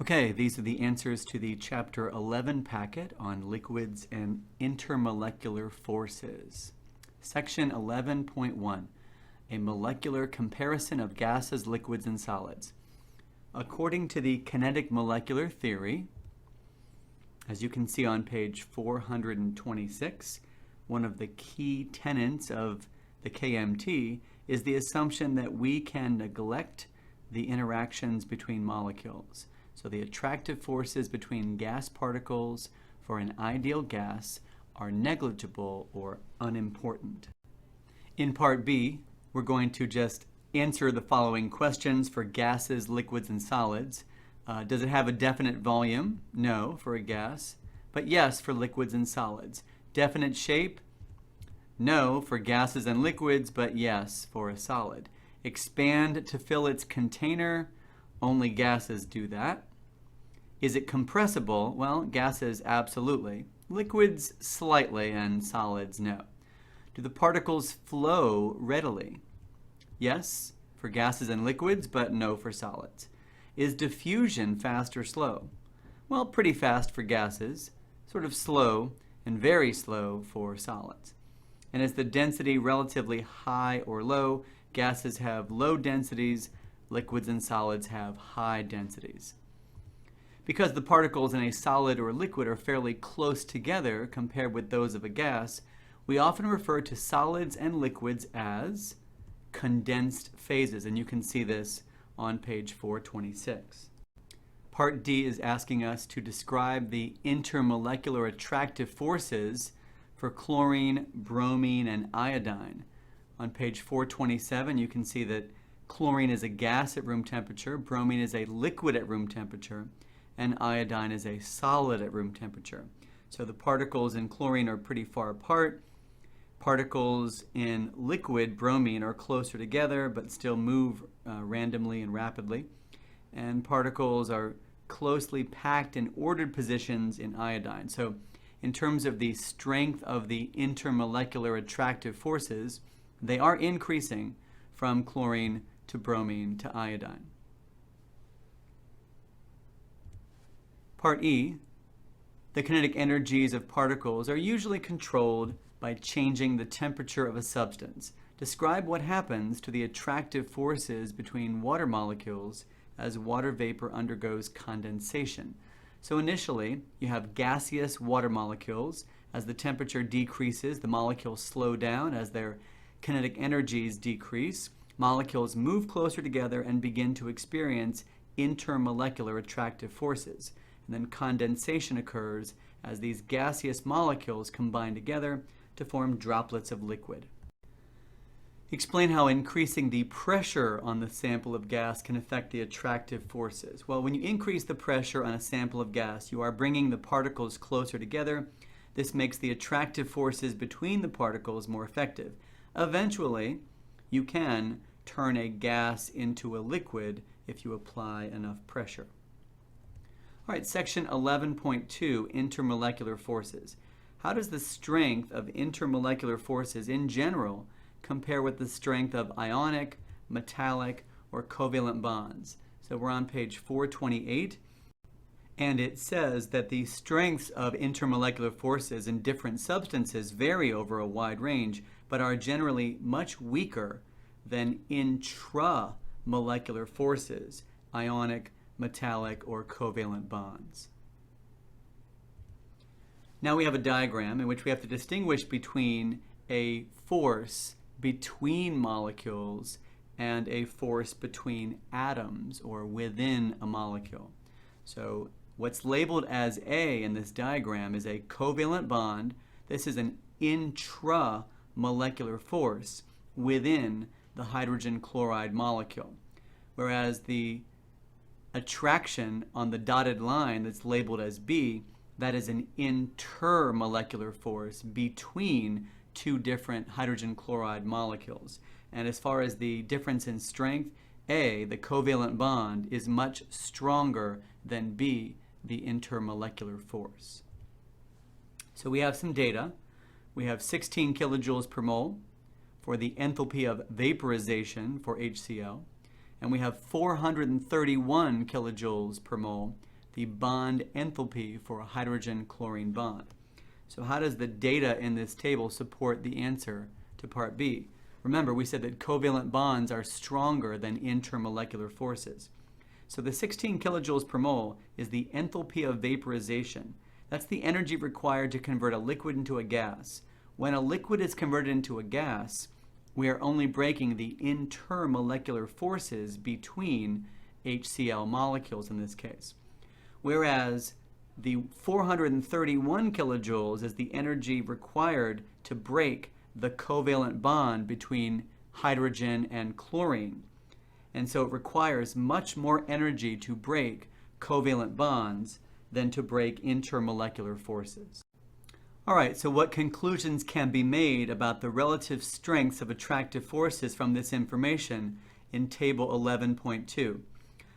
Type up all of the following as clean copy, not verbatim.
Okay, these are the answers to the Chapter 11 packet on liquids and intermolecular forces. Section 11.1, a molecular comparison of gases, liquids, and solids. According to the kinetic molecular theory, as you can see on page 426, one of the key tenets of the KMT is the assumption that we can neglect the interactions between molecules. So the attractive forces between gas particles for an ideal gas are negligible or unimportant. In part B, we're going to just answer the following questions for gases, liquids, and solids. Does it have a definite volume? No, for a gas, but yes for liquids and solids. Definite shape? No, for gases and liquids, but yes for a solid. Expand to fill its container? Only gases do that. Is it compressible? Well, gases absolutely. Liquids slightly, and solids no. Do the particles flow readily? Yes, for gases and liquids, but no for solids. Is diffusion fast or slow? Well, pretty fast for gases, sort of slow and very slow for solids. And is the density relatively high or low? Gases have low densities, liquids and solids have high densities. Because the particles in a solid or liquid are fairly close together compared with those of a gas, we often refer to solids and liquids as condensed phases, and you can see this on page 426. Part D is asking us to describe the intermolecular attractive forces for chlorine, bromine, and iodine. On page 427, you can see that chlorine is a gas at room temperature, bromine is a liquid at room temperature, and iodine is a solid at room temperature. So the particles in chlorine are pretty far apart. Particles in liquid bromine are closer together but still move randomly and rapidly. And particles are closely packed in ordered positions in iodine. So in terms of the strength of the intermolecular attractive forces, they are increasing from chlorine to bromine to iodine. Part E, the kinetic energies of particles are usually controlled by changing the temperature of a substance. Describe what happens to the attractive forces between water molecules as water vapor undergoes condensation. So initially, you have gaseous water molecules. As the temperature decreases, the molecules slow down as their kinetic energies decrease. Molecules move closer together and begin to experience intermolecular attractive forces. And then condensation occurs as these gaseous molecules combine together to form droplets of liquid. Explain how increasing the pressure on the sample of gas can affect the attractive forces. Well, when you increase the pressure on a sample of gas, you are bringing the particles closer together. This makes the attractive forces between the particles more effective. Eventually, you can turn a gas into a liquid if you apply enough pressure. All right, section 11.2, intermolecular forces. How does the strength of intermolecular forces in general compare with the strength of ionic, metallic, or covalent bonds? So we're on page 428, and it says that the strengths of intermolecular forces in different substances vary over a wide range, but are generally much weaker than intramolecular forces, ionic, metallic, or covalent bonds. Now we have a diagram in which we have to distinguish between a force between molecules and a force between atoms or within a molecule. So what's labeled as A in this diagram is a covalent bond. This is an intramolecular force within the hydrogen chloride molecule, whereas the attraction on the dotted line that's labeled as B, that is an intermolecular force between two different hydrogen chloride molecules. And as far as the difference in strength, A, the covalent bond, is much stronger than B, the intermolecular force. So we have some data. We have 16 kilojoules per mole for the enthalpy of vaporization for HCl. and we have 431 kilojoules per mole, the bond enthalpy for a hydrogen-chlorine bond. So how does the data in this table support the answer to part B? Remember, we said that covalent bonds are stronger than intermolecular forces. So the 16 kilojoules per mole is the enthalpy of vaporization. That's the energy required to convert a liquid into a gas. When a liquid is converted into a gas, we are only breaking the intermolecular forces between HCl molecules in this case. Whereas the 431 kilojoules is the energy required to break the covalent bond between hydrogen and chlorine. And so it requires much more energy to break covalent bonds than to break intermolecular forces. All right, so what conclusions can be made about the relative strengths of attractive forces from this information in Table 11.2?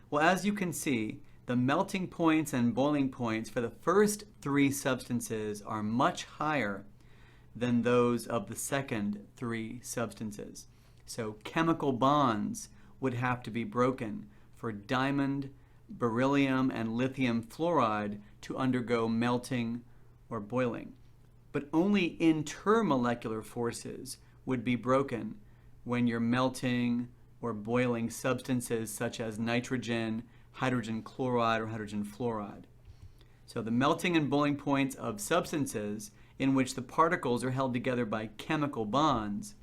Well, as you can see, the melting points and boiling points for the first three substances are much higher than those of the second three substances. So chemical bonds would have to be broken for diamond, beryllium, and lithium fluoride to undergo melting or boiling. But only intermolecular forces would be broken when you're melting or boiling substances such as nitrogen, hydrogen chloride, or hydrogen fluoride. So the melting and boiling points of substances in which the particles are held together by chemical bonds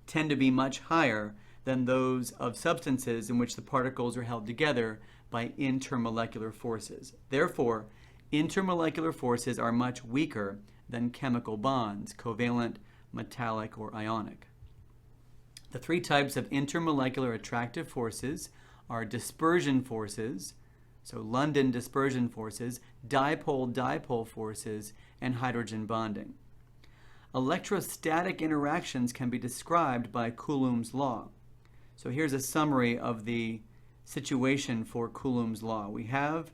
tend to be much higher than those of substances in which the particles are held together by intermolecular forces. Therefore, intermolecular forces are much weaker than chemical bonds, covalent, metallic, or ionic. The three types of intermolecular attractive forces are dispersion forces, so London dispersion forces, dipole-dipole forces, and hydrogen bonding. Electrostatic interactions can be described by Coulomb's law. So here's a summary of the situation for Coulomb's law. We have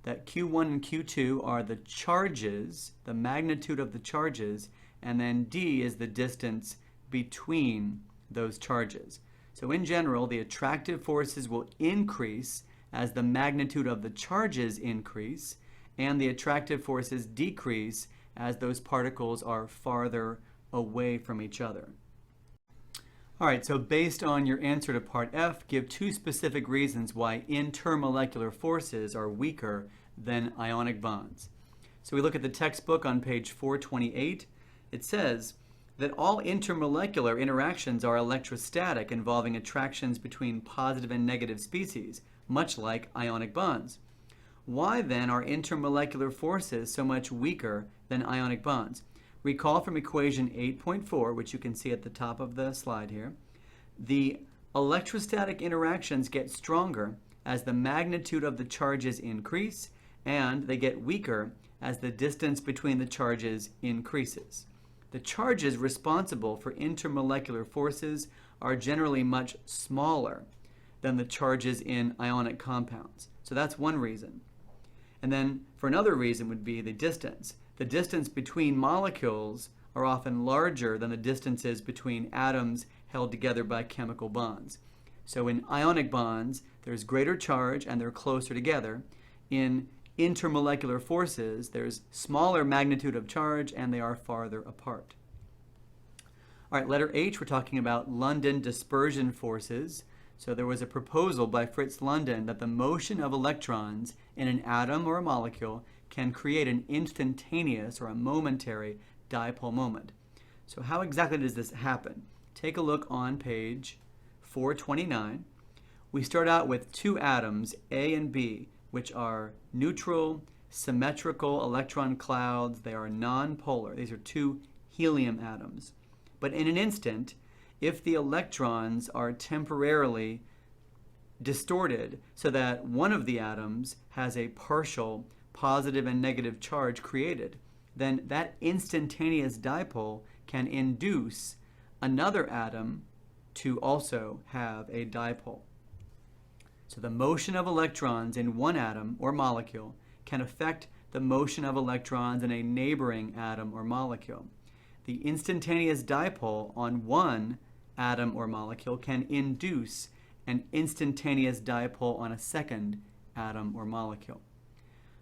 that Q1 and Q2 are the charges, the magnitude of the charges, and then D is the distance between those charges. So in general, the attractive forces will increase as the magnitude of the charges increase, and the attractive forces decrease as those particles are farther away from each other. All right, so based on your answer to part F, give two specific reasons why intermolecular forces are weaker than ionic bonds. So we look at the textbook on page 428. It says that all intermolecular interactions are electrostatic, involving attractions between positive and negative species, much like ionic bonds. Why then are intermolecular forces so much weaker than ionic bonds? Recall from equation 8.4, which you can see at the top of the slide here, the electrostatic interactions get stronger as the magnitude of the charges increase, and they get weaker as the distance between the charges increases. The charges responsible for intermolecular forces are generally much smaller than the charges in ionic compounds. So that's one reason. And then for another reason would be the distance. The distance between molecules are often larger than the distances between atoms held together by chemical bonds. So in ionic bonds, there's greater charge and they're closer together. In intermolecular forces, there's smaller magnitude of charge and they are farther apart. All right, letter H, we're talking about London dispersion forces. So there was a proposal by Fritz London that the motion of electrons in an atom or a molecule can create an instantaneous or a momentary dipole moment. So how exactly does this happen? Take a look on page 429. We start out with two atoms, A and B, which are neutral, symmetrical electron clouds. They are nonpolar. These are two helium atoms. But in an instant, if the electrons are temporarily distorted so that one of the atoms has a partial positive and negative charge created, then that instantaneous dipole can induce another atom to also have a dipole. So the motion of electrons in one atom or molecule can affect the motion of electrons in a neighboring atom or molecule. The instantaneous dipole on one atom or molecule can induce an instantaneous dipole on a second atom or molecule.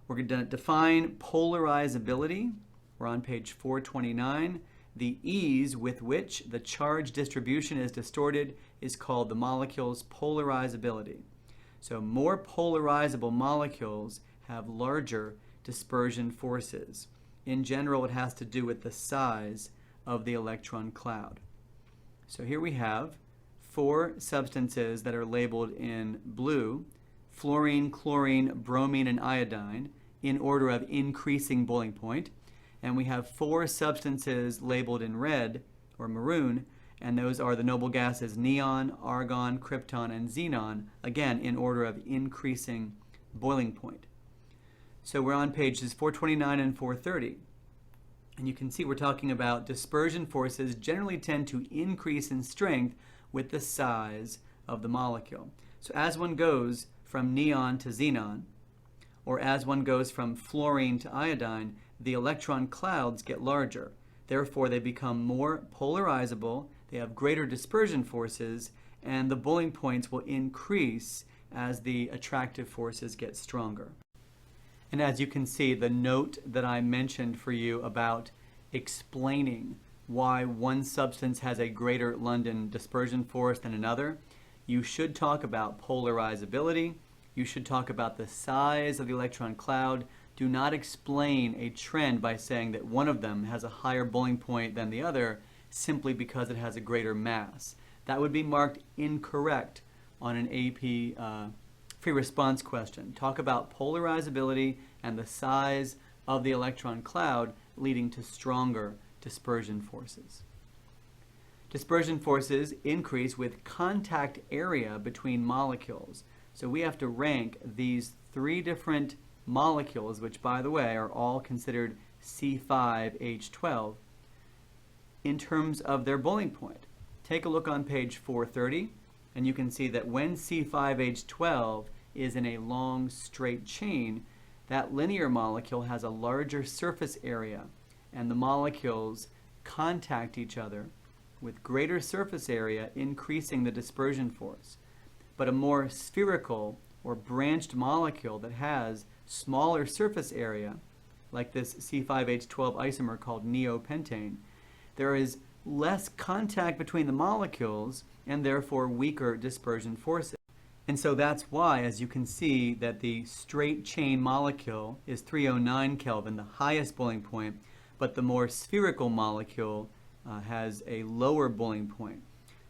We're going to define polarizability. We're on page 429. The ease with which the charge distribution is distorted is called the molecule's polarizability. So more polarizable molecules have larger dispersion forces. In general, it has to do with the size of the electron cloud. So here we have 4 substances that are labeled in blue: fluorine, chlorine, bromine, and iodine, in order of increasing boiling point. And we have 4 substances labeled in red or maroon, and those are the noble gases neon, argon, krypton, and xenon, again in order of increasing boiling point. So we're on pages 429 and 430. And you can see we're talking about dispersion forces generally tend to increase in strength with the size of the molecule. So as one goes from neon to xenon, or as one goes from fluorine to iodine, the electron clouds get larger. Therefore, they become more polarizable, they have greater dispersion forces, and the boiling points will increase as the attractive forces get stronger. And as you can see, the note that I mentioned for you about explaining why one substance has a greater London dispersion force than another, you should talk about polarizability. You should talk about the size of the electron cloud. Do not explain a trend by saying that one of them has a higher boiling point than the other simply because it has a greater mass. That would be marked incorrect on an AP free response question. Talk about polarizability and the size of the electron cloud leading to stronger dispersion forces. Dispersion forces increase with contact area between molecules. So we have to rank these 3 different molecules, which by the way are all considered C5H12, in terms of their boiling point. Take a look on page 430, and you can see that when C5H12 is in a long straight chain, that linear molecule has a larger surface area, and the molecules contact each other with greater surface area, increasing the dispersion force. But a more spherical or branched molecule that has smaller surface area, like this C5H12 isomer called neopentane, there is less contact between the molecules and therefore weaker dispersion forces. And so that's why, as you can see, that the straight chain molecule is 309 Kelvin, the highest boiling point, but the more spherical molecule has a lower boiling point.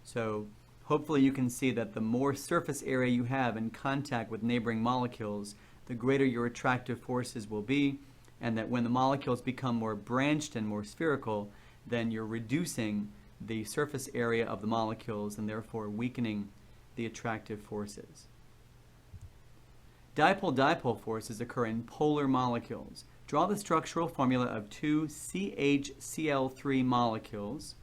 So hopefully you can see that the more surface area you have in contact with neighboring molecules, the greater your attractive forces will be, and that when the molecules become more branched and more spherical, then you're reducing the surface area of the molecules and therefore weakening the attractive forces. Dipole-dipole forces occur in polar molecules. Draw the structural formula of 2 CHCl3 molecules.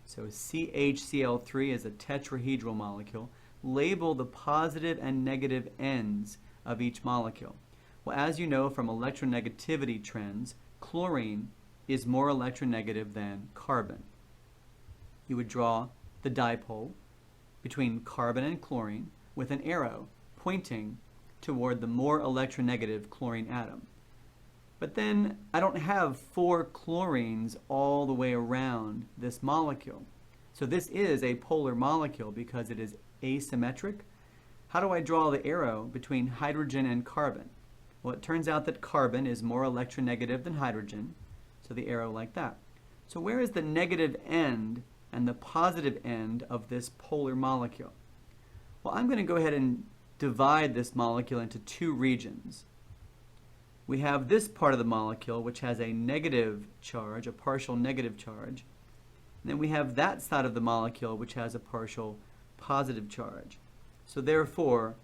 So CHCl3 is a tetrahedral molecule. Label the positive and negative ends of each molecule. Well, as you know from electronegativity trends, chlorine is more electronegative than carbon. You would draw the dipole between carbon and chlorine with an arrow pointing toward the more electronegative chlorine atom. But then I don't have 4 chlorines all the way around this molecule. So this is a polar molecule because it is asymmetric. How do I draw the arrow between hydrogen and carbon? Well, it turns out that carbon is more electronegative than hydrogen, so the arrow like that. So where is the negative end and the positive end of this polar molecule? Well, I'm going to go ahead and divide this molecule into 2 regions. We have this part of the molecule which has a negative charge, a partial negative charge. And then we have that side of the molecule which has a partial positive charge. So therefore,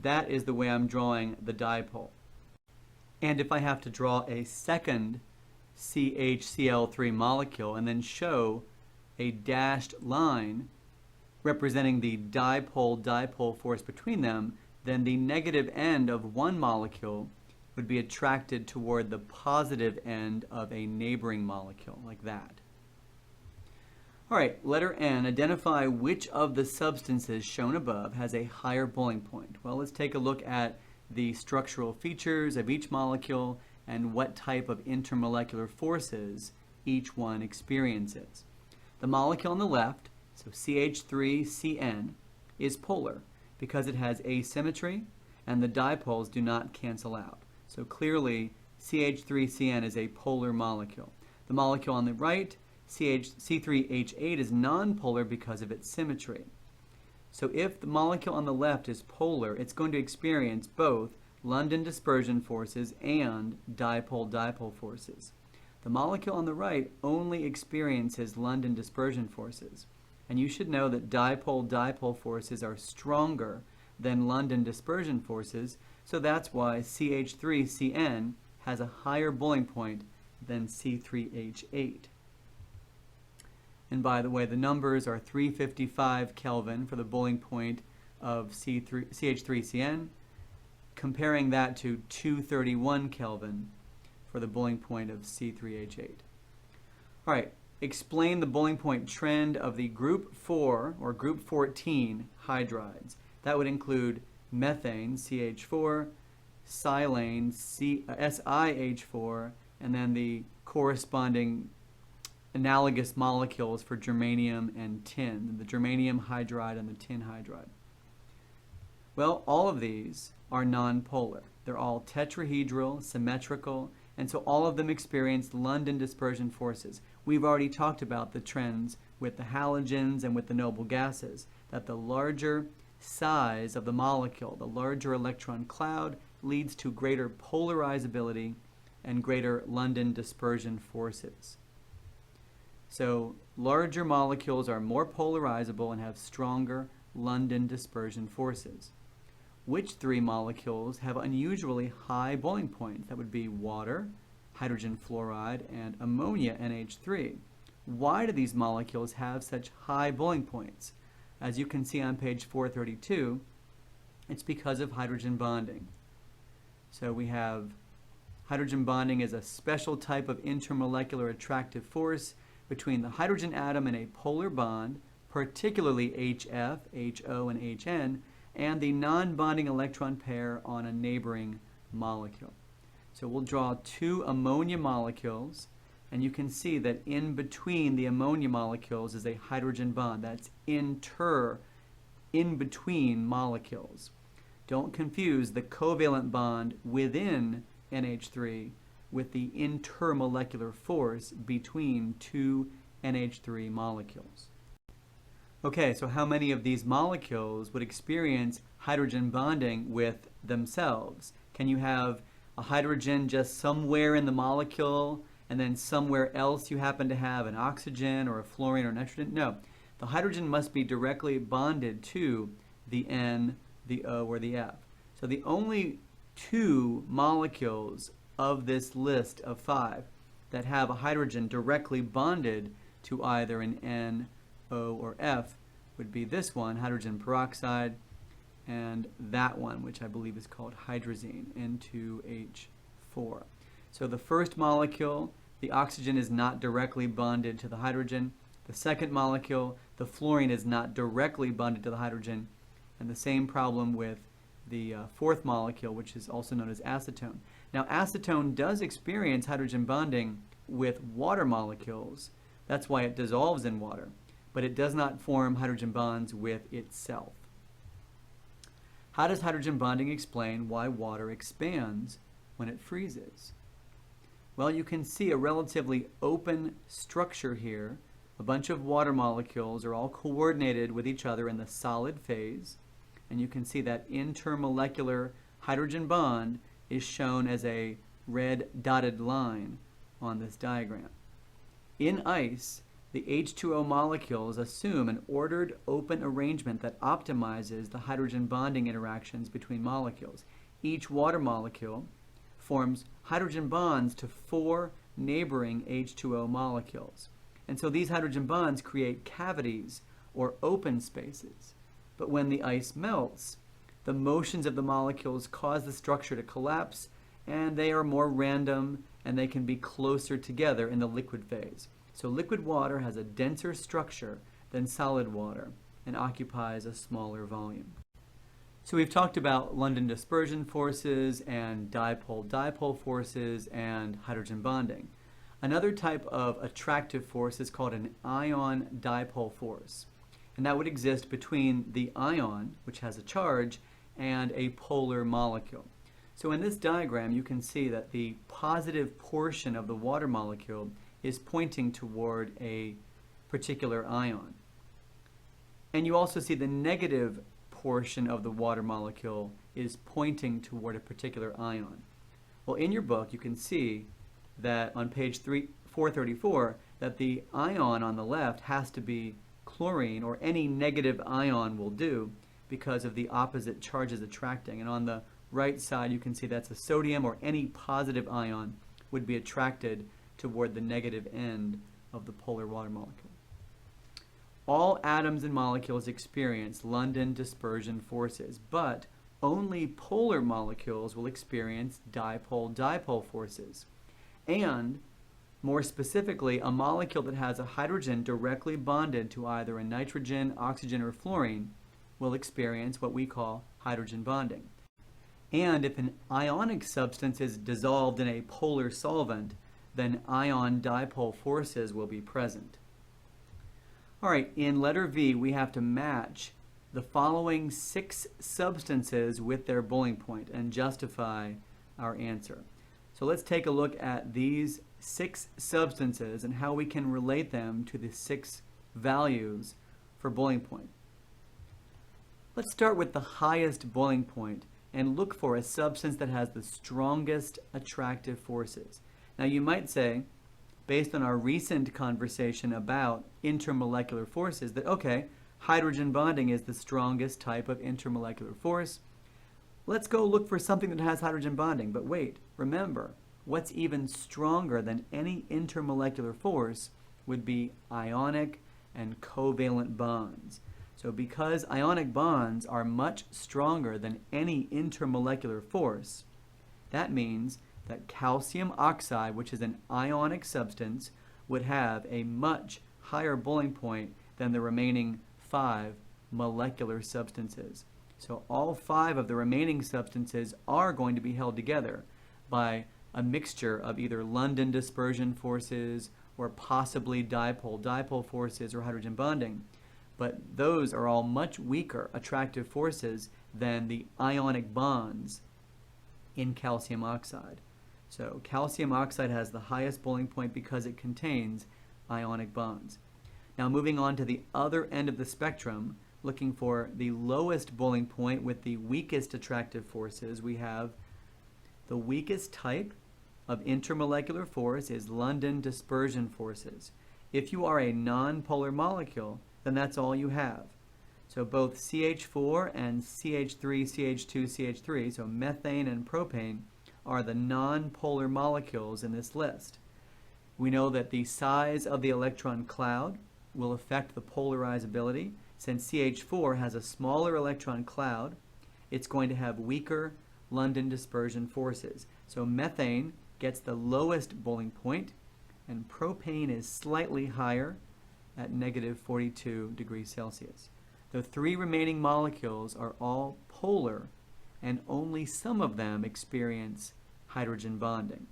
that is the way I'm drawing the dipole. And if I have to draw a second CHCl3 molecule and then show a dashed line representing the dipole-dipole force between them, then the negative end of one molecule would be attracted toward the positive end of a neighboring molecule, like that. All right, letter N, identify which of the substances shown above has a higher boiling point. Well, let's take a look at the structural features of each molecule and what type of intermolecular forces each one experiences. The molecule on the left, so CH3CN, is polar because it has asymmetry and the dipoles do not cancel out. So clearly, CH3CN is a polar molecule. The molecule on the right, C3H8, is nonpolar because of its symmetry. So if the molecule on the left is polar, it's going to experience both London dispersion forces and dipole-dipole forces. The molecule on the right only experiences London dispersion forces. And you should know that dipole-dipole forces are stronger than London dispersion forces, so that's why CH3CN has a higher boiling point than C3H8. And by the way, the numbers are 355 Kelvin for the boiling point of CH3CN, comparing that to 231 Kelvin for the boiling point of C3H8. All right, explain the boiling point trend of the group 4 or group 14 hydrides. That would include methane, CH4, silane, SiH4, and then the corresponding analogous molecules for germanium and tin, the germanium hydride and the tin hydride. Well, all of these are nonpolar. They're all tetrahedral, symmetrical, and so all of them experience London dispersion forces. We've already talked about the trends with the halogens and with the noble gases, that the larger size of the molecule, the larger electron cloud, leads to greater polarizability and greater London dispersion forces. So larger molecules are more polarizable and have stronger London dispersion forces. Which three molecules have unusually high boiling points? That would be water, hydrogen fluoride, and ammonia, NH3. Why do these molecules have such high boiling points? As you can see on page 432, it's because of hydrogen bonding. So we have hydrogen bonding is a special type of intermolecular attractive force between the hydrogen atom in a polar bond, particularly HF, HO, and HN, and the non-bonding electron pair on a neighboring molecule. So we'll draw two ammonia molecules, and you can see that in between the ammonia molecules is a hydrogen bond. That's in between molecules. Don't confuse the covalent bond within NH3 with the intermolecular force between two NH3 molecules. Okay, so how many of these molecules would experience hydrogen bonding with themselves? Can you have a hydrogen just somewhere in the molecule and then somewhere else you happen to have an oxygen or a fluorine or nitrogen? No, the hydrogen must be directly bonded to the N, the O, or the F. So the only two molecules of this list of 5 that have a hydrogen directly bonded to either an N, O, or F would be this one, hydrogen peroxide, and that one, which I believe is called hydrazine, N2H4. So the first molecule, the oxygen is not directly bonded to the hydrogen. The second molecule, the fluorine, is not directly bonded to the hydrogen. And the same problem with the fourth molecule, which is also known as acetone. Now, acetone does experience hydrogen bonding with water molecules. That's why it dissolves in water. But it does not form hydrogen bonds with itself. How does hydrogen bonding explain why water expands when it freezes? Well, you can see a relatively open structure here. A bunch of water molecules are all coordinated with each other in the solid phase. And you can see that intermolecular hydrogen bond is shown as a red dotted line on this diagram. In ice, the H2O molecules assume an ordered open arrangement that optimizes the hydrogen bonding interactions between molecules. Each water molecule forms hydrogen bonds to 4 neighboring H2O molecules. And so these hydrogen bonds create cavities or open spaces. But when the ice melts, the motions of the molecules cause the structure to collapse, and they are more random, and they can be closer together in the liquid phase. So liquid water has a denser structure than solid water and occupies a smaller volume. So we've talked about London dispersion forces and dipole-dipole forces and hydrogen bonding. Another type of attractive force is called an ion dipole force, and that would exist between the ion, which has a charge, and a polar molecule. So in this diagram, you can see that the positive portion of the water molecule is pointing toward a particular ion. And you also see the negative portion of the water molecule is pointing toward a particular ion. Well, in your book, you can see that on page 434, that the ion on the left has to be chlorine, or any negative ion will do because of the opposite charges attracting. And on the right side, you can see that's a sodium, or any positive ion would be attracted toward the negative end of the polar water molecule. All atoms and molecules experience London dispersion forces, but only polar molecules will experience dipole-dipole forces. And more specifically, a molecule that has a hydrogen directly bonded to either a nitrogen, oxygen, or fluorine will experience what we call hydrogen bonding. And if an ionic substance is dissolved in a polar solvent, then ion dipole forces will be present. All right, in letter V, we have to match the following 6 substances with their boiling point and justify our answer. So let's take a look at these 6 substances and how we can relate them to the 6 values for boiling point. Let's start with the highest boiling point and look for a substance that has the strongest attractive forces. Now you might say, based on our recent conversation about intermolecular forces, that okay, hydrogen bonding is the strongest type of intermolecular force. Let's go look for something that has hydrogen bonding. But wait, remember, what's even stronger than any intermolecular force would be ionic and covalent bonds. So because ionic bonds are much stronger than any intermolecular force, that means that calcium oxide, which is an ionic substance, would have a much higher boiling point than the remaining 5 molecular substances. So all 5 of the remaining substances are going to be held together by a mixture of either London dispersion forces or possibly dipole-dipole forces or hydrogen bonding. But those are all much weaker attractive forces than the ionic bonds in calcium oxide. So calcium oxide has the highest boiling point because it contains ionic bonds. Now moving on to the other end of the spectrum, looking for the lowest boiling point with the weakest attractive forces, we have the weakest type of intermolecular force is London dispersion forces. If you are a nonpolar molecule, then that's all you have. So both CH4 and CH3, CH2, CH3, so methane and propane, are the nonpolar molecules in this list. We know that the size of the electron cloud will affect the polarizability. Since CH4 has a smaller electron cloud, it's going to have weaker London dispersion forces. So methane gets the lowest boiling point, and propane is slightly higher at negative 42 degrees Celsius. The 3 remaining molecules are all polar, and only some of them experience hydrogen bonding.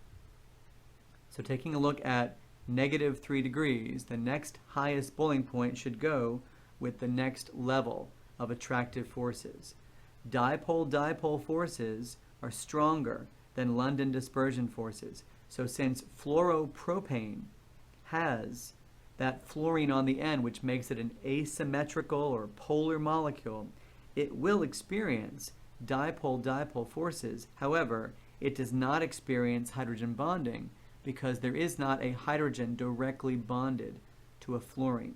So taking a look at negative 3 degrees, the next highest boiling point should go with the next level of attractive forces. Dipole-dipole forces are stronger than London dispersion forces. So since fluoropropane has that fluorine on the end, which makes it an asymmetrical or polar molecule, it will experience dipole-dipole forces. However, it does not experience hydrogen bonding because there is not a hydrogen directly bonded to a fluorine.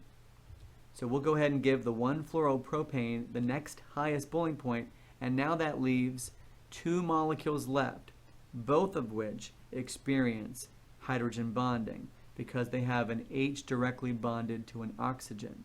So we'll go ahead and give the 1-fluoropropane the next highest boiling point, and now that leaves 2 molecules left, both of which experience hydrogen bonding because they have an H directly bonded to an oxygen.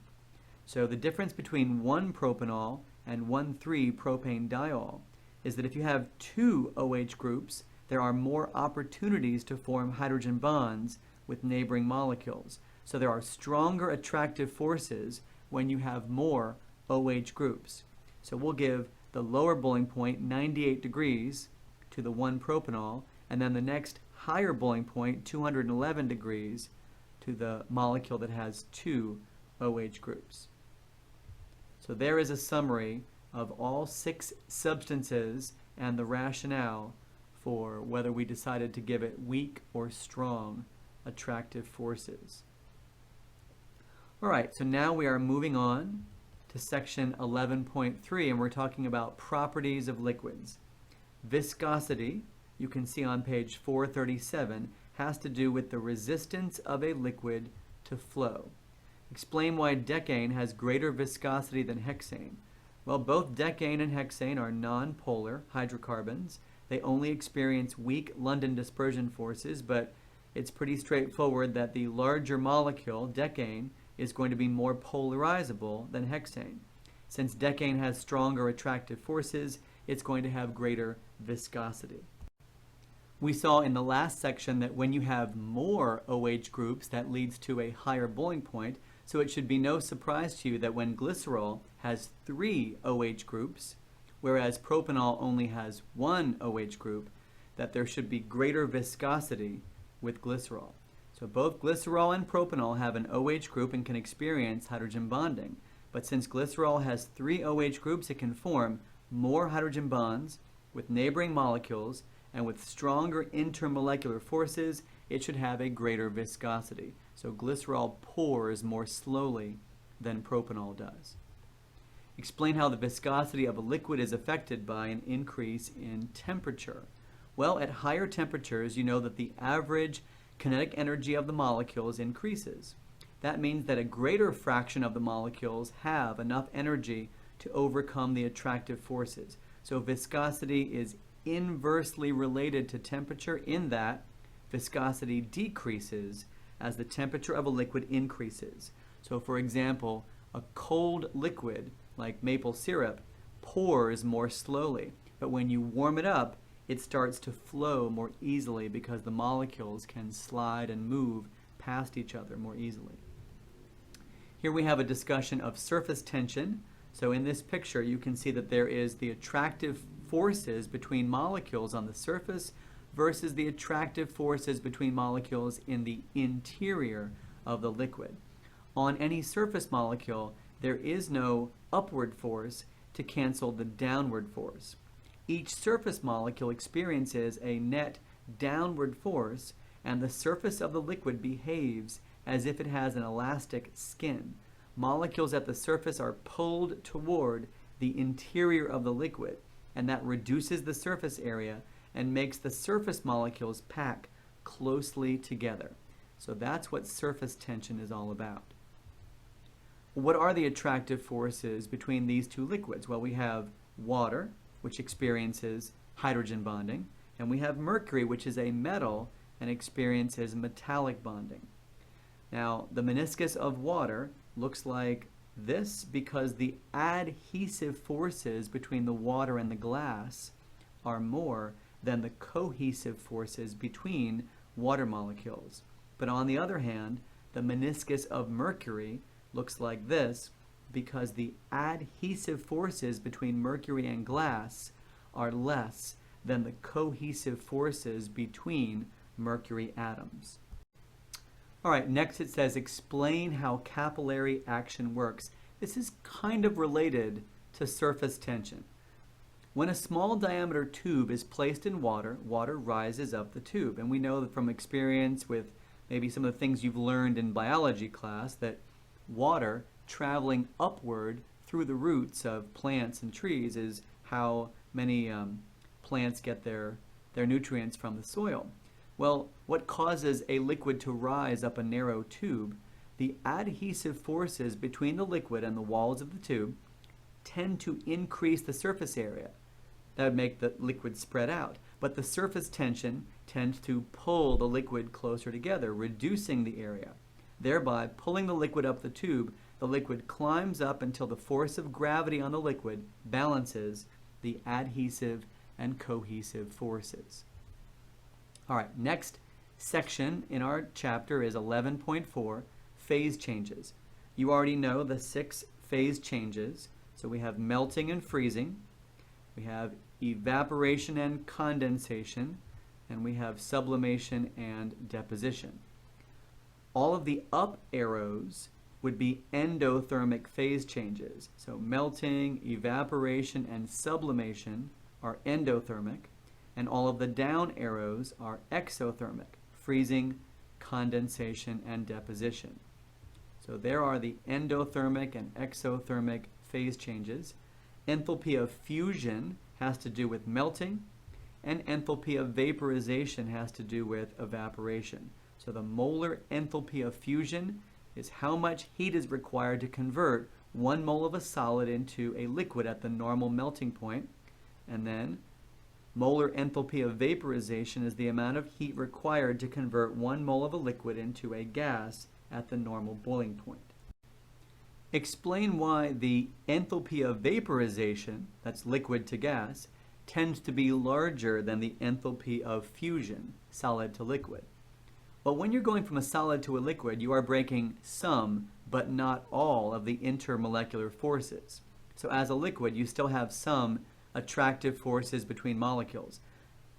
So the difference between 1-propanol and 1,3-propane-diol is that if you have 2 OH groups, there are more opportunities to form hydrogen bonds with neighboring molecules. So there are stronger attractive forces when you have more OH groups. So we'll give the lower boiling point 98 degrees to the 1-propanol, and then the next higher boiling point 211 degrees to the molecule that has 2 OH groups. So there is a summary of all 6 substances and the rationale for whether we decided to give it weak or strong attractive forces. All right, so now we are moving on to section 11.3, and we're talking about properties of liquids. Viscosity, you can see on page 437, has to do with the resistance of a liquid to flow. Explain why decane has greater viscosity than hexane. Well, both decane and hexane are non-polar hydrocarbons. They only experience weak London dispersion forces, but it's pretty straightforward that the larger molecule, decane, is going to be more polarizable than hexane. Since decane has stronger attractive forces, it's going to have greater viscosity. We saw in the last section that when you have more OH groups, that leads to a higher boiling point, so it should be no surprise to you that when glycerol has 3 OH groups, whereas propanol only has 1 OH group, that there should be greater viscosity with glycerol. So both glycerol and propanol have an OH group and can experience hydrogen bonding. But since glycerol has 3 OH groups, it can form more hydrogen bonds with neighboring molecules, and with stronger intermolecular forces, it should have a greater viscosity. So glycerol pours more slowly than propanol does. Explain how the viscosity of a liquid is affected by an increase in temperature. Well, at higher temperatures, you know that the average kinetic energy of the molecules increases. That means that a greater fraction of the molecules have enough energy to overcome the attractive forces. So viscosity is inversely related to temperature in that viscosity decreases as the temperature of a liquid increases. So for example, a cold liquid like maple syrup pours more slowly, but when you warm it up, it starts to flow more easily because the molecules can slide and move past each other more easily. Here we have a discussion of surface tension. So in this picture, you can see that there is the attractive forces between molecules on the surface versus the attractive forces between molecules in the interior of the liquid. On any surface molecule, there is no upward force to cancel the downward force. Each surface molecule experiences a net downward force, and the surface of the liquid behaves as if it has an elastic skin. Molecules at the surface are pulled toward the interior of the liquid, and that reduces the surface area and makes the surface molecules pack closely together. So that's what surface tension is all about. What are the attractive forces between these two liquids? Well, we have water, which experiences hydrogen bonding, and we have mercury, which is a metal and experiences metallic bonding. Now, the meniscus of water looks like this because the adhesive forces between the water and the glass are more than the cohesive forces between water molecules. But on the other hand, the meniscus of mercury looks like this because the adhesive forces between mercury and glass are less than the cohesive forces between mercury atoms. All right, next it says, explain how capillary action works. This is kind of related to surface tension. When a small diameter tube is placed in water, water rises up the tube. And we know that from experience with maybe some of the things you've learned in biology class that water traveling upward through the roots of plants and trees is how many plants get their nutrients from the soil. Well, what causes a liquid to rise up a narrow tube? The adhesive forces between the liquid and the walls of the tube tend to increase the surface area. That would make the liquid spread out. But the surface tension tends to pull the liquid closer together, reducing the area. Thereby, pulling the liquid up the tube, the liquid climbs up until the force of gravity on the liquid balances the adhesive and cohesive forces. All right, next section in our chapter is 11.4, phase changes. You already know the 6 phase changes. So we have melting and freezing, we have evaporation and condensation, and we have sublimation and deposition. All of the up arrows would be endothermic phase changes. So melting, evaporation, and sublimation are endothermic, and all of the down arrows are exothermic, freezing, condensation, and deposition. So there are the endothermic and exothermic phase changes. Enthalpy of fusion has to do with melting, and enthalpy of vaporization has to do with evaporation. So the molar enthalpy of fusion is how much heat is required to convert 1 mole of a solid into a liquid at the normal melting point, and then molar enthalpy of vaporization is the amount of heat required to convert 1 mole of a liquid into a gas at the normal boiling point. Explain why the enthalpy of vaporization, that's liquid to gas, tends to be larger than the enthalpy of fusion, solid to liquid. Well, when you're going from a solid to a liquid, you are breaking some, but not all, of the intermolecular forces. So as a liquid, you still have some attractive forces between molecules.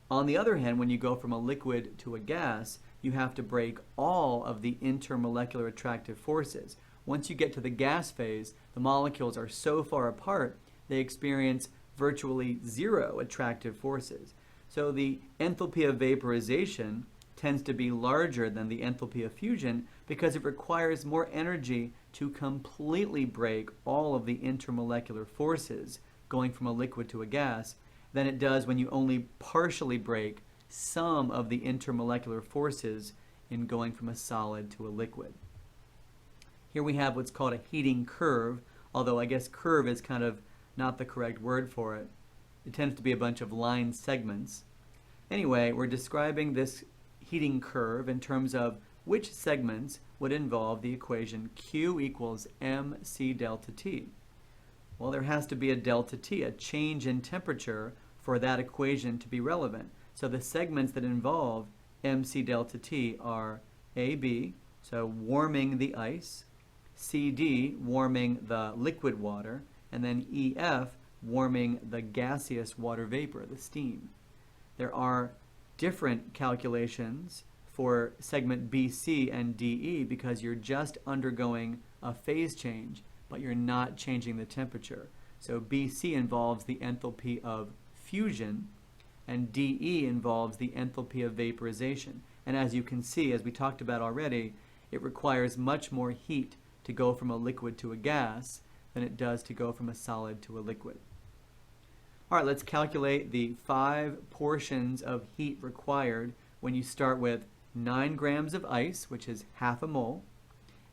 On the other hand, when you go from a liquid to a gas, you have to break all of the intermolecular attractive forces. Once you get to the gas phase, the molecules are so far apart, they experience virtually 0 attractive forces. So the enthalpy of vaporization tends to be larger than the enthalpy of fusion because it requires more energy to completely break all of the intermolecular forces going from a liquid to a gas than it does when you only partially break some of the intermolecular forces in going from a solid to a liquid. Here we have what's called a heating curve, although I guess curve is kind of not the correct word for it. It tends to be a bunch of line segments. Anyway, we're describing this heating curve in terms of which segments would involve the equation Q equals mc delta T. Well, there has to be a delta T, a change in temperature, for that equation to be relevant. So the segments that involve mc delta T are AB, so warming the ice, CD, warming the liquid water, and then EF, warming the gaseous water vapor, the steam. There are different calculations for segment BC and DE because you're just undergoing a phase change, but you're not changing the temperature. So BC involves the enthalpy of fusion, and DE involves the enthalpy of vaporization. And as you can see, as we talked about already, it requires much more heat to go from a liquid to a gas than it does to go from a solid to a liquid. All right, let's calculate the 5 portions of heat required when you start with 9 grams of ice, which is half a mole,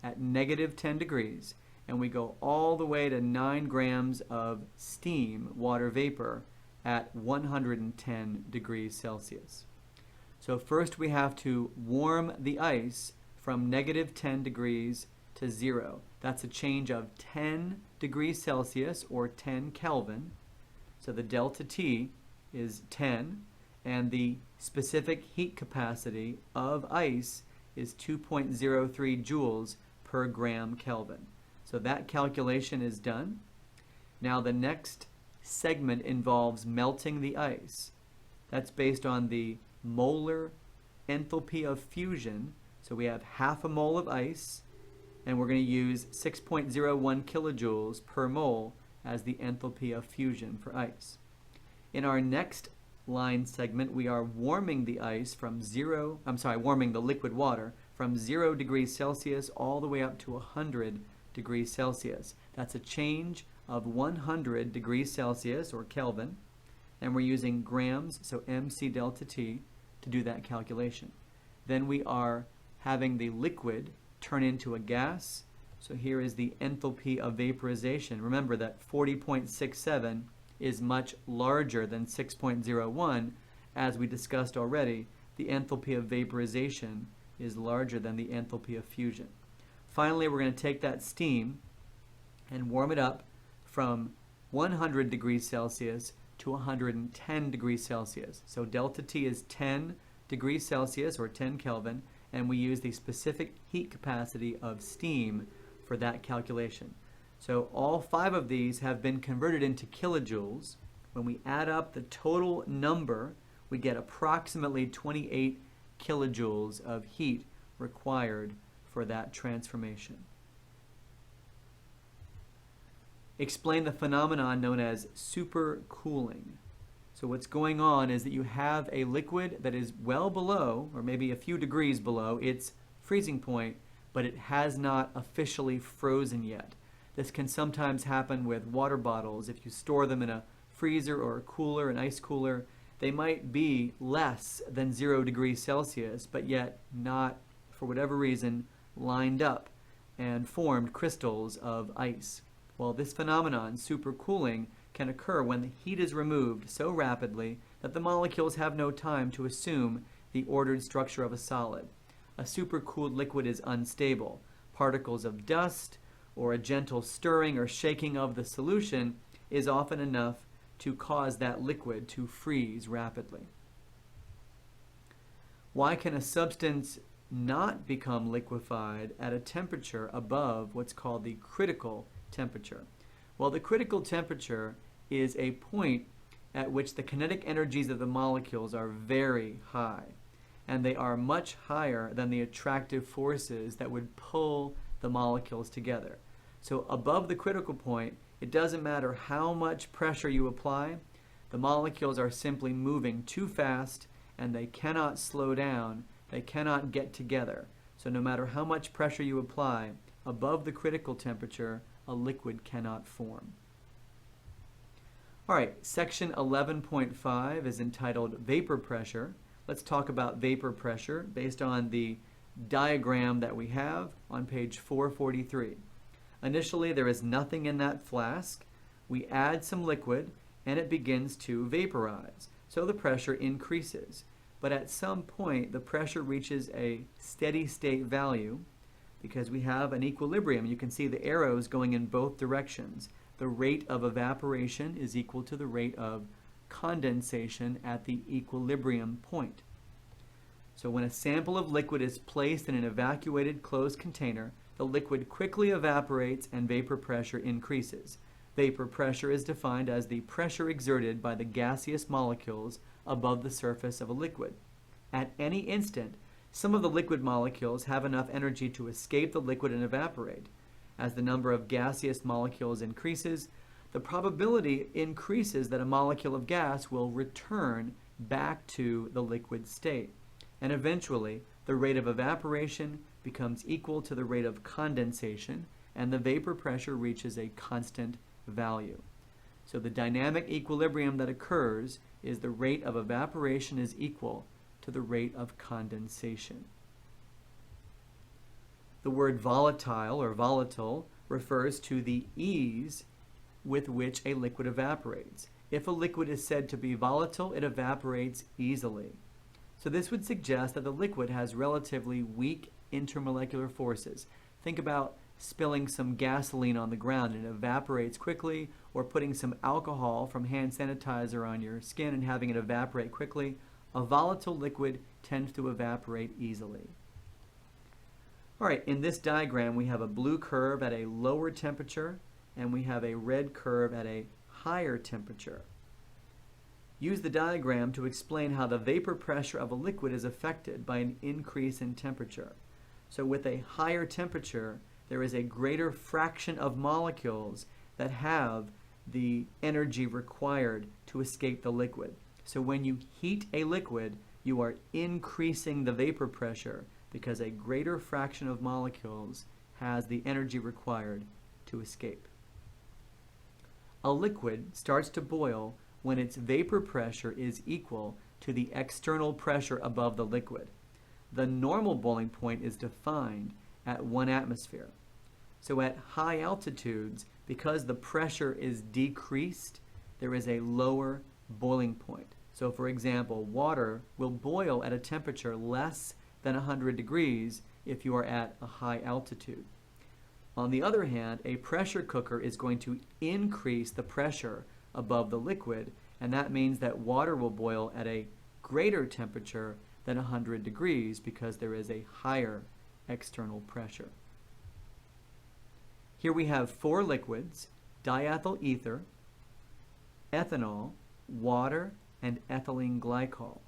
at negative 10 degrees, and we go all the way to 9 grams of steam, water vapor, at 110 degrees Celsius. So first we have to warm the ice from negative 10 degrees to 0. That's a change of 10 degrees Celsius or 10 Kelvin. So the delta T is 10, and the specific heat capacity of ice is 2.03 joules per gram Kelvin. So that calculation is done. Now the next segment involves melting the ice. That's based on the molar enthalpy of fusion. So we have half a mole of ice, and we're going to use 6.01 kilojoules per mole as the enthalpy of fusion for ice. In our next line segment, we are warming the ice from warming the liquid water from 0 degrees Celsius all the way up to 100 degrees Celsius. That's a change of 100 degrees Celsius or Kelvin, and we're using grams, so mc delta T, to do that calculation. Then we are having the liquid turn into a gas. So here is the enthalpy of vaporization. Remember that 40.67 is much larger than 6.01. As we discussed already, the enthalpy of vaporization is larger than the enthalpy of fusion. Finally, we're going to take that steam and warm it up from 100 degrees Celsius to 110 degrees Celsius. So delta T is 10 degrees Celsius or 10 Kelvin, and we use the specific heat capacity of steam for that calculation. So all 5 of these have been converted into kilojoules. When we add up the total number, we get approximately 28 kilojoules of heat required for that transformation. Explain the phenomenon known as supercooling. So what's going on is that you have a liquid that is well below, or maybe a few degrees below, its freezing point, but it has not officially frozen yet. This can sometimes happen with water bottles. If you store them in a freezer or a cooler, an ice cooler, they might be less than 0 degrees Celsius, but yet not, for whatever reason, lined up and formed crystals of ice. Well, this phenomenon, supercooling, can occur when the heat is removed so rapidly that the molecules have no time to assume the ordered structure of a solid. A supercooled liquid is unstable. Particles of dust or a gentle stirring or shaking of the solution is often enough to cause that liquid to freeze rapidly. Why can a substance not become liquefied at a temperature above what's called the critical temperature? Well, the critical temperature is a point at which the kinetic energies of the molecules are very high, and they are much higher than the attractive forces that would pull the molecules together. So above the critical point, it doesn't matter how much pressure you apply, the molecules are simply moving too fast and they cannot slow down, they cannot get together. So no matter how much pressure you apply, above the critical temperature, a liquid cannot form. All right, section 11.5 is entitled Vapor Pressure. Let's talk about vapor pressure based on the diagram that we have on page 443. Initially, there is nothing in that flask. We add some liquid, and it begins to vaporize. So the pressure increases. But at some point, the pressure reaches a steady state value because we have an equilibrium. You can see the arrows going in both directions. The rate of evaporation is equal to the rate of condensation at the equilibrium point. So when a sample of liquid is placed in an evacuated closed container, the liquid quickly evaporates and vapor pressure increases. Vapor pressure is defined as the pressure exerted by the gaseous molecules above the surface of a liquid. At any instant, some of the liquid molecules have enough energy to escape the liquid and evaporate. As the number of gaseous molecules increases, the probability increases that a molecule of gas will return back to the liquid state. And eventually, the rate of evaporation becomes equal to the rate of condensation, and the vapor pressure reaches a constant value. So the dynamic equilibrium that occurs is the rate of evaporation is equal to the rate of condensation. The word volatile or volatile refers to the ease with which a liquid evaporates. If a liquid is said to be volatile, it evaporates easily. So this would suggest that the liquid has relatively weak intermolecular forces. Think about spilling some gasoline on the ground and it evaporates quickly, or putting some alcohol from hand sanitizer on your skin and having it evaporate quickly. A volatile liquid tends to evaporate easily. All right, in this diagram we have a blue curve at a lower temperature and we have a red curve at a higher temperature. Use the diagram to explain how the vapor pressure of a liquid is affected by an increase in temperature. So with a higher temperature, there is a greater fraction of molecules that have the energy required to escape the liquid. So when you heat a liquid, you are increasing the vapor pressure because a greater fraction of molecules has the energy required to escape. A liquid starts to boil when its vapor pressure is equal to the external pressure above the liquid. The normal boiling point is defined at 1 atmosphere. So at high altitudes, because the pressure is decreased, there is a lower boiling point. So for example, water will boil at a temperature less than 100 degrees if you are at a high altitude. On the other hand, a pressure cooker is going to increase the pressure above the liquid, and that means that water will boil at a greater temperature than 100 degrees because there is a higher external pressure. Here we have 4 liquids: diethyl ether, ethanol, water, and ethylene glycol.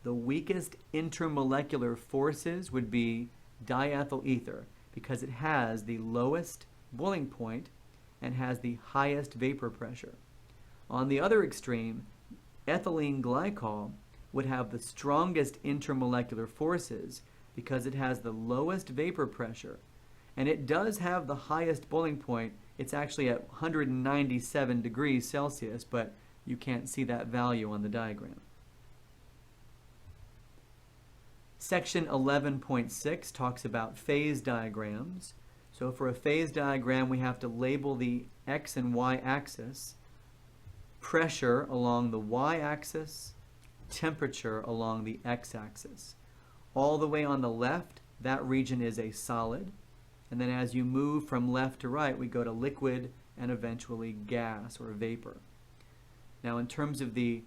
The weakest intermolecular forces would be diethyl ether because it has the lowest boiling point and has the highest vapor pressure. On the other extreme, ethylene glycol would have the strongest intermolecular forces because it has the lowest vapor pressure, and it does have the highest boiling point. It's actually at 197 degrees Celsius, but you can't see that value on the diagram. Section 11.6 talks about phase diagrams. So for a phase diagram, we have to label the x and y axis, pressure along the y-axis, temperature along the x-axis. All the way on the left, that region is a solid. And then as you move from left to right, we go to liquid and eventually gas or vapor. Now in terms of the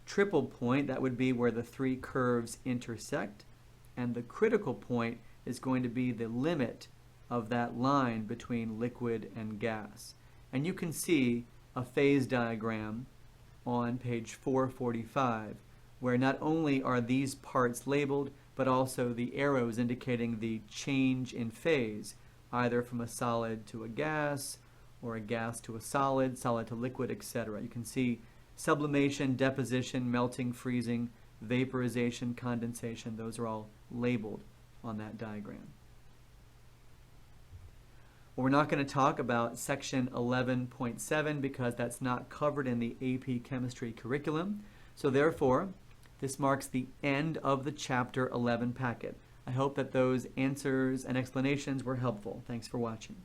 triple point, that would be where the 3 curves intersect. And the critical point is going to be the limit of that line between liquid and gas. And you can see a phase diagram on page 445, where not only are these parts labeled, but also the arrows indicating the change in phase, either from a solid to a gas, or a gas to a solid, solid to liquid, etc. You can see sublimation, deposition, melting, freezing, vaporization, condensation. Those are all labeled on that diagram. Well, we're not going to talk about section 11.7 because that's not covered in the AP Chemistry curriculum. So therefore, this marks the end of the Chapter 11 packet. I hope that those answers and explanations were helpful. Thanks for watching.